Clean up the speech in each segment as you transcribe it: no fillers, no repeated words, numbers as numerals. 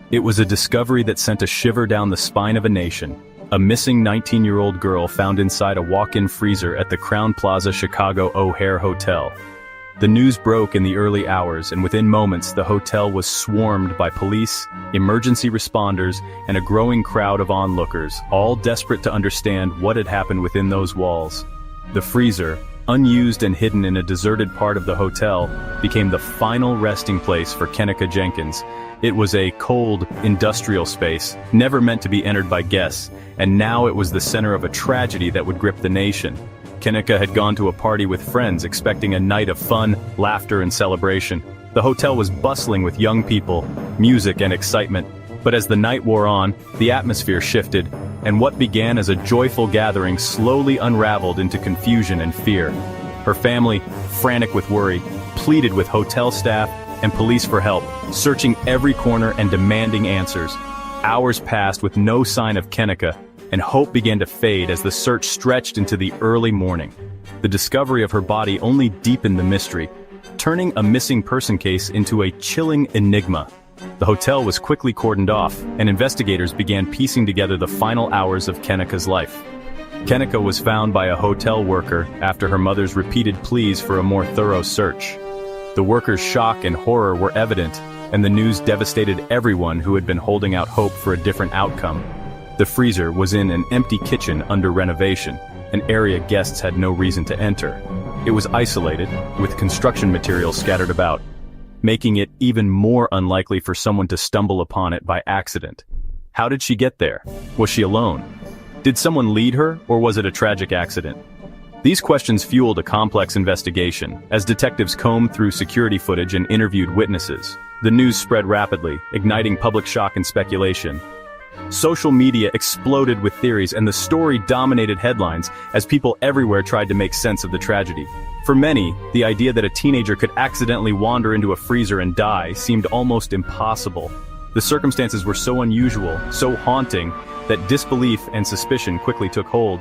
It was a discovery that sent a shiver down the spine of a nation. A missing 19-year-old girl found inside a walk-in freezer at the Crowne Plaza Chicago O'Hare Hotel. The news broke in the early hours, and within moments the hotel was swarmed by police, emergency responders, and a growing crowd of onlookers, all desperate to understand what had happened within those walls. The freezer, unused and hidden in a deserted part of the hotel, became the final resting place for Kenneka Jenkins. It was a cold, industrial space, never meant to be entered by guests, and now it was the center of a tragedy that would grip the nation. Kenneka had gone to a party with friends expecting a night of fun, laughter, and celebration. The hotel was bustling with young people, music, and excitement. But as the night wore on, the atmosphere shifted, and what began as a joyful gathering slowly unraveled into confusion and fear. Her family, frantic with worry, pleaded with hotel staff and police for help, searching every corner and demanding answers. Hours passed with no sign of Kenneka, and hope began to fade as the search stretched into the early morning. The discovery of her body only deepened the mystery, turning a missing person case into a chilling enigma. The hotel was quickly cordoned off, and investigators began piecing together the final hours of Kenneka's life. Kenneka was found by a hotel worker after her mother's repeated pleas for a more thorough search. The worker's shock and horror were evident, and the news devastated everyone who had been holding out hope for a different outcome. The freezer was in an empty kitchen under renovation, an area guests had no reason to enter. It was isolated, with construction materials scattered about, making it even more unlikely for someone to stumble upon it by accident. How did she get there? Was she alone? Did someone lead her, or was it a tragic accident? These questions fueled a complex investigation. As detectives combed through security footage and interviewed witnesses, the news spread rapidly, igniting public shock and speculation. Social media exploded with theories, and the story dominated headlines as people everywhere tried to make sense of the tragedy. For many, the idea that a teenager could accidentally wander into a freezer and die seemed almost impossible. The circumstances were so unusual, so haunting, that disbelief and suspicion quickly took hold.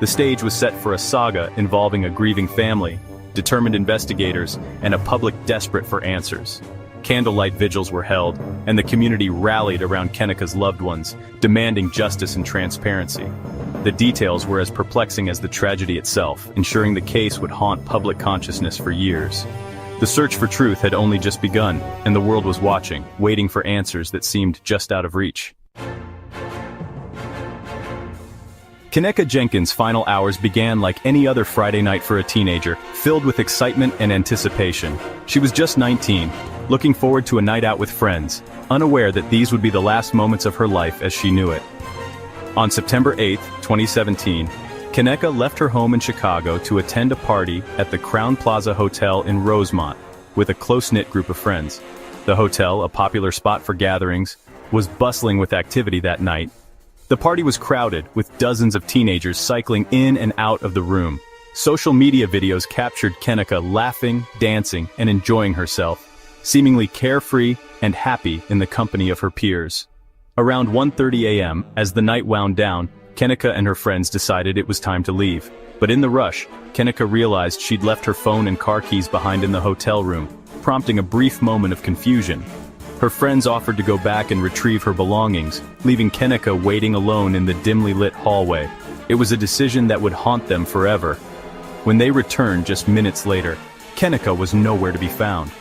The stage was set for a saga involving a grieving family, determined investigators, and a public desperate for answers. Candlelight vigils were held, and the community rallied around Kenneka's loved ones, demanding justice and transparency. The details were as perplexing as the tragedy itself, ensuring the case would haunt public consciousness for years. The search for truth had only just begun, and the world was watching, waiting for answers that seemed just out of reach. Kenneka Jenkins' final hours began like any other Friday night for a teenager, filled with excitement and anticipation. She was just 19, looking forward to a night out with friends, unaware that these would be the last moments of her life as she knew it. On September 8, 2017, Kenneka left her home in Chicago to attend a party at the Crowne Plaza Hotel in Rosemont with a close-knit group of friends. The hotel, a popular spot for gatherings, was bustling with activity that night. The party was crowded, with dozens of teenagers cycling in and out of the room. Social media videos captured Kenneka laughing, dancing, and enjoying herself, seemingly carefree and happy in the company of her peers. Around 1:30 a.m., as the night wound down, Kenneka and her friends decided it was time to leave. But in the rush, Kenneka realized she'd left her phone and car keys behind in the hotel room, prompting a brief moment of confusion. Her friends offered to go back and retrieve her belongings, leaving Kenneka waiting alone in the dimly lit hallway. It was a decision that would haunt them forever. When they returned just minutes later, Kenneka was nowhere to be found.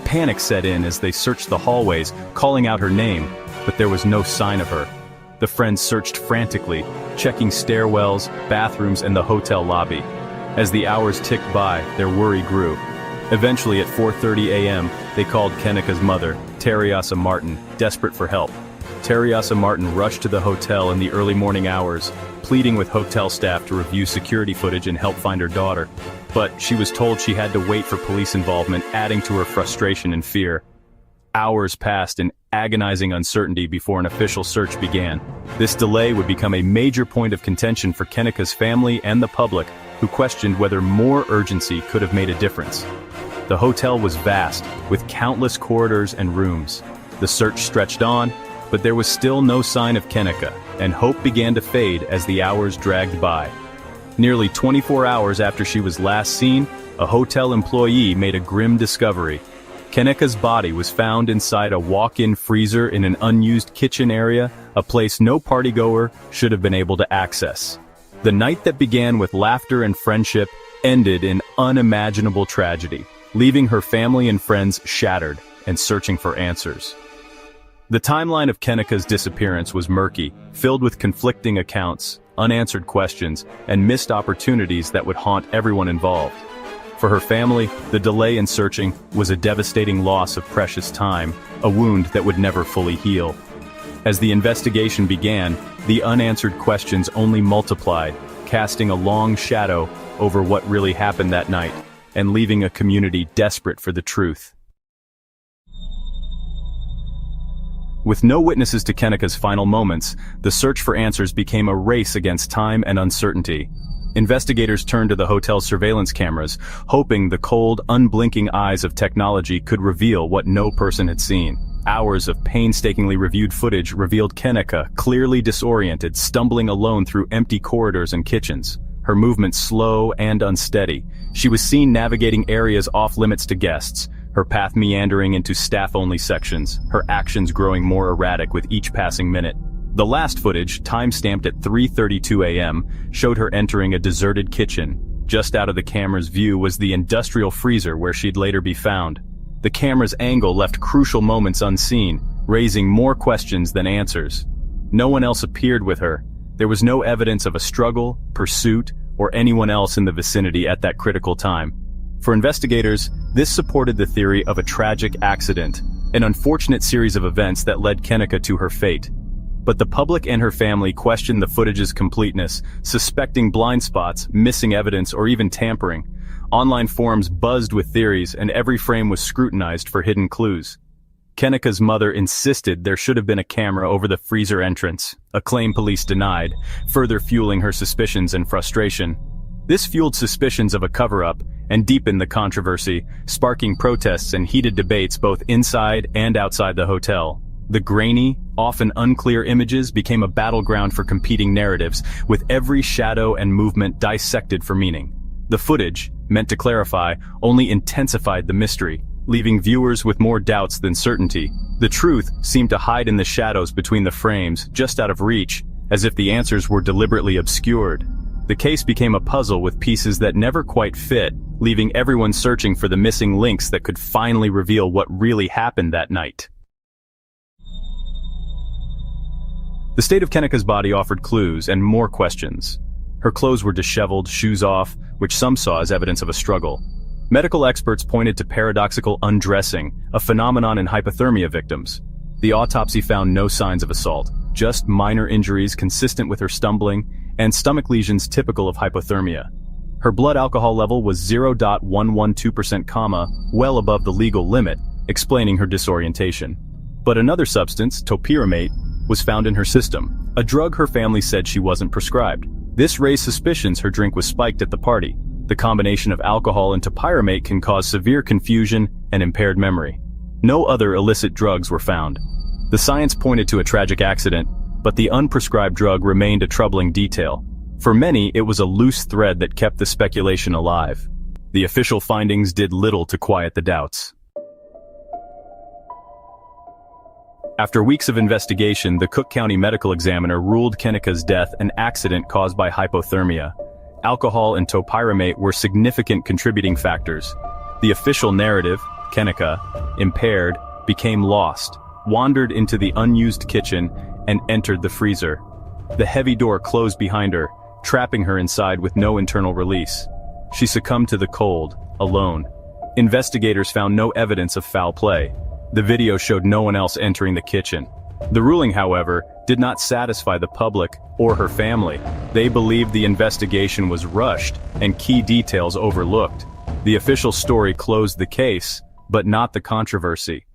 Panic set in as they searched the hallways, calling out her name, but there was no sign of her. The friends searched frantically, checking stairwells, bathrooms, and the hotel lobby. As the hours ticked by, their worry grew. Eventually, at 4:30 a.m., they called Kenneka's mother, Teresa Martin, desperate for help. Teresa Martin rushed to the hotel in the early morning hours, pleading with hotel staff to review security footage and help find her daughter. But she was told she had to wait for police involvement, adding to her frustration and fear. Hours passed in agonizing uncertainty before an official search began. This delay would become a major point of contention for Kenneka's family and the public, who questioned whether more urgency could have made a difference. The hotel was vast, with countless corridors and rooms. The search stretched on, but there was still no sign of Kenneka, and hope began to fade as the hours dragged by. Nearly 24 hours after she was last seen, a hotel employee made a grim discovery. Kenneka's body was found inside a walk-in freezer in an unused kitchen area, a place no partygoer should have been able to access. The night that began with laughter and friendship ended in unimaginable tragedy, leaving her family and friends shattered and searching for answers. The timeline of Kenneka's disappearance was murky, filled with conflicting accounts, unanswered questions, and missed opportunities that would haunt everyone involved. For her family, the delay in searching was a devastating loss of precious time, a wound that would never fully heal. As the investigation began, the unanswered questions only multiplied, casting a long shadow over what really happened that night, and leaving a community desperate for the truth. With no witnesses to Kenneka's final moments, the search for answers became a race against time and uncertainty. Investigators turned to the hotel's surveillance cameras, hoping the cold, unblinking eyes of technology could reveal what no person had seen. Hours of painstakingly reviewed footage revealed Kenneka, clearly disoriented, stumbling alone through empty corridors and kitchens. Her movements slow and unsteady. She was seen navigating areas off-limits to guests, her path meandering into staff-only sections, her actions growing more erratic with each passing minute. The last footage, time-stamped at 3:32 a.m., showed her entering a deserted kitchen. Just out of the camera's view was the industrial freezer where she'd later be found. The camera's angle left crucial moments unseen, raising more questions than answers. No one else appeared with her. There was no evidence of a struggle, pursuit, or anyone else in the vicinity at that critical time. For investigators, this supported the theory of a tragic accident, an unfortunate series of events that led Kenneka to her fate. But the public and her family questioned the footage's completeness, suspecting blind spots, missing evidence, or even tampering. Online forums buzzed with theories, and every frame was scrutinized for hidden clues. Kenneka's mother insisted there should have been a camera over the freezer entrance, a claim police denied, further fueling her suspicions and frustration. This fueled suspicions of a cover-up and deepened the controversy, sparking protests and heated debates both inside and outside the hotel. The grainy, often unclear images became a battleground for competing narratives, with every shadow and movement dissected for meaning. The footage, meant to clarify, only intensified the mystery, leaving viewers with more doubts than certainty. The truth seemed to hide in the shadows between the frames, just out of reach, as if the answers were deliberately obscured. The case became a puzzle with pieces that never quite fit, leaving everyone searching for the missing links that could finally reveal what really happened that night. The state of Kenneka's body offered clues and more questions. Her clothes were disheveled, shoes off, which some saw as evidence of a struggle. Medical experts pointed to paradoxical undressing, a phenomenon in hypothermia victims. The autopsy found no signs of assault, just minor injuries consistent with her stumbling, and stomach lesions typical of hypothermia. Her blood alcohol level was 0.112%, well above the legal limit, explaining her disorientation. But another substance, topiramate, was found in her system, a drug her family said she wasn't prescribed. This raised suspicions her drink was spiked at the party. The combination of alcohol and topiramate can cause severe confusion and impaired memory. No other illicit drugs were found. The science pointed to a tragic accident, but the unprescribed drug remained a troubling detail. For many, it was a loose thread that kept the speculation alive. The official findings did little to quiet the doubts. After weeks of investigation, the Cook County medical examiner ruled Kenneka's death an accident caused by hypothermia. Alcohol and topiramate were significant contributing factors. The official narrative, Kenneka, impaired, became lost, wandered into the unused kitchen, and entered the freezer. The heavy door closed behind her, trapping her inside with no internal release. She succumbed to the cold, alone. Investigators found no evidence of foul play. The video showed no one else entering the kitchen. The ruling, however, did not satisfy the public or her family. They believed the investigation was rushed and key details overlooked. The official story closed the case, but not the controversy.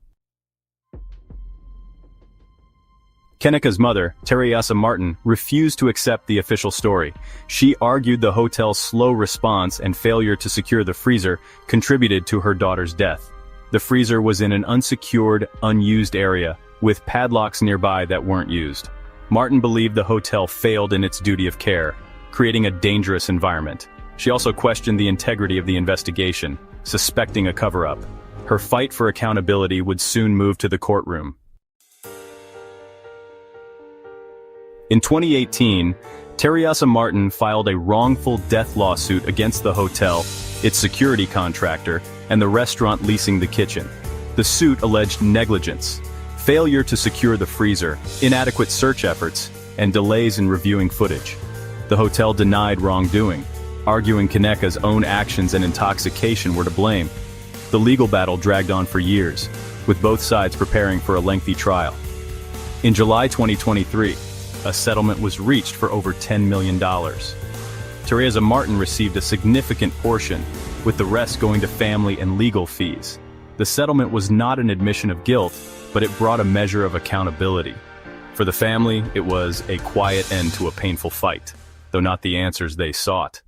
Kenneka's mother, Teresa Martin, refused to accept the official story. She argued the hotel's slow response and failure to secure the freezer contributed to her daughter's death. The freezer was in an unsecured, unused area, with padlocks nearby that weren't used. Martin believed the hotel failed in its duty of care, creating a dangerous environment. She also questioned the integrity of the investigation, suspecting a cover-up. Her fight for accountability would soon move to the courtroom. In 2018, Teresa Martin filed a wrongful death lawsuit against the hotel, its security contractor, and the restaurant leasing the kitchen. The suit alleged negligence, failure to secure the freezer, inadequate search efforts, and delays in reviewing footage. The hotel denied wrongdoing, arguing Kenneka's own actions and intoxication were to blame. The legal battle dragged on for years, with both sides preparing for a lengthy trial. In July 2023, a settlement was reached for over $10 million. Teresa Martin received a significant portion, with the rest going to family and legal fees. The settlement was not an admission of guilt, but it brought a measure of accountability. For the family, it was a quiet end to a painful fight, though not the answers they sought.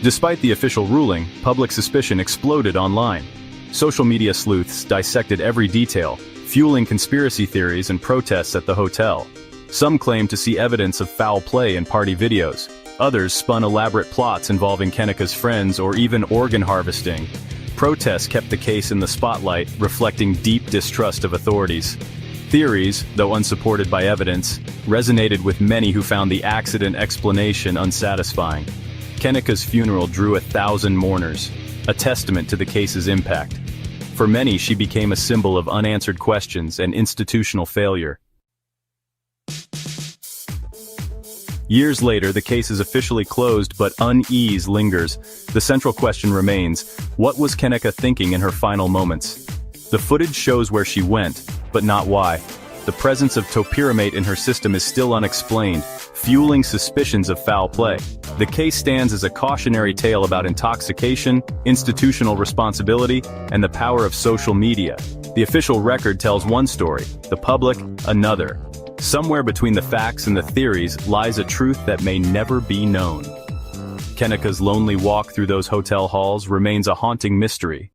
Despite the official ruling, public suspicion exploded online. Social media sleuths dissected every detail, fueling conspiracy theories and protests at the hotel. Some claimed to see evidence of foul play in party videos. Others spun elaborate plots involving Kenneka's friends or even organ harvesting. Protests kept the case in the spotlight, reflecting deep distrust of authorities. Theories, though unsupported by evidence, resonated with many who found the accident explanation unsatisfying. Kenneka's funeral drew 1,000 mourners, a testament to the case's impact. For many, she became a symbol of unanswered questions and institutional failure. Years later, the case is officially closed, but unease lingers. The central question remains, what was Kenneka thinking in her final moments? The footage shows where she went, but not why. The presence of topiramate in her system is still unexplained, fueling suspicions of foul play. The case stands as a cautionary tale about intoxication, institutional responsibility, and the power of social media. The official record tells one story, the public, another. Somewhere between the facts and the theories lies a truth that may never be known. Kenneka's lonely walk through those hotel halls remains a haunting mystery.